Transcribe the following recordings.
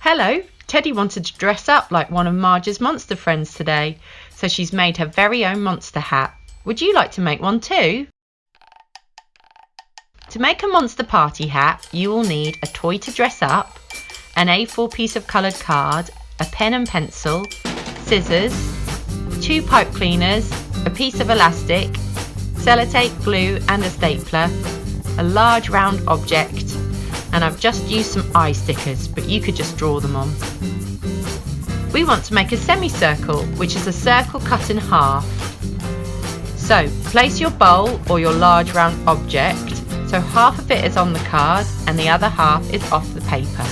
Hello, Teddy wanted to dress up like one of Marge's monster friends today, so she's made her very own monster hat. Would you like to make one too? To make a monster party hat, you will need a toy to dress up, an A4 piece of coloured card, a pen and pencil, scissors, 2 pipe cleaners, a piece of elastic, sellotape, glue and a stapler, a large round object, and I've just used some eye stickers, but you could just draw them on. We want to make a semicircle, which is a circle cut in half. So place your bowl or your large round object so half of it is on the card and the other half is off the paper.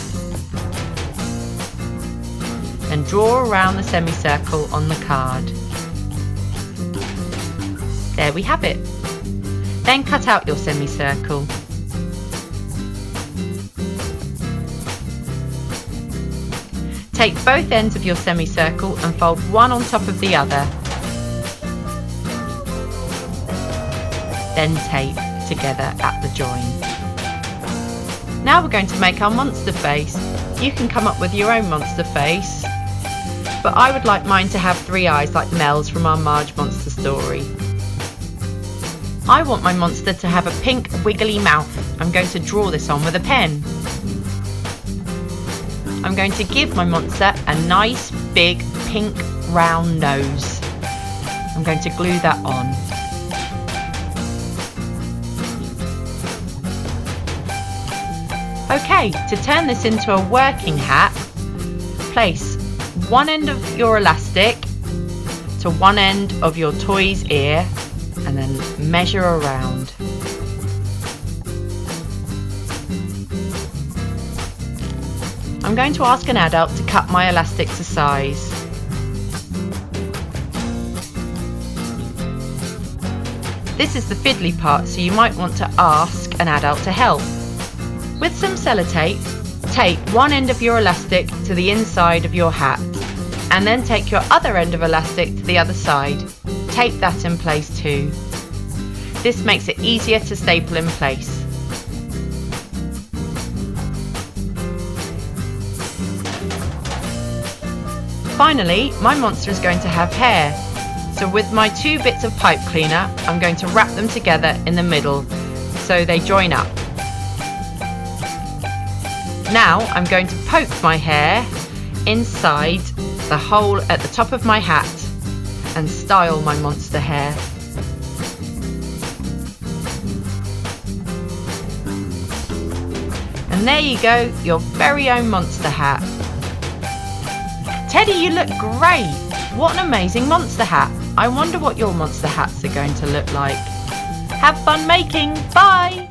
And draw around the semicircle on the card. There we have it. Then cut out your semicircle. Take both ends of your semicircle and fold one on top of the other. Then tape together at the join. Now we're going to make our monster face. You can come up with your own monster face, but I would like mine to have 3 eyes like Mel's from our Marge monster story. I want my monster to have a pink wiggly mouth. I'm going to draw this on with a pen. I'm going to give my monster a nice big pink round nose. I'm going to glue that on. Okay, to turn this into a working hat, place one end of your elastic to one end of your toy's ear and then measure around. I'm going to ask an adult to cut my elastic to size. This is the fiddly part, so you might want to ask an adult to help. With some sellotape, tape one end of your elastic to the inside of your hat, and then take your other end of elastic to the other side. Tape that in place too. This makes it easier to staple in place. Finally, my monster is going to have hair, so with my 2 bits of pipe cleaner, I'm going to wrap them together in the middle so they join up. Now I'm going to poke my hair inside the hole at the top of my hat and style my monster hair. And there you go, your very own monster hat. Teddy, you look great! What an amazing monster hat! I wonder what your monster hats are going to look like. Have fun making! Bye!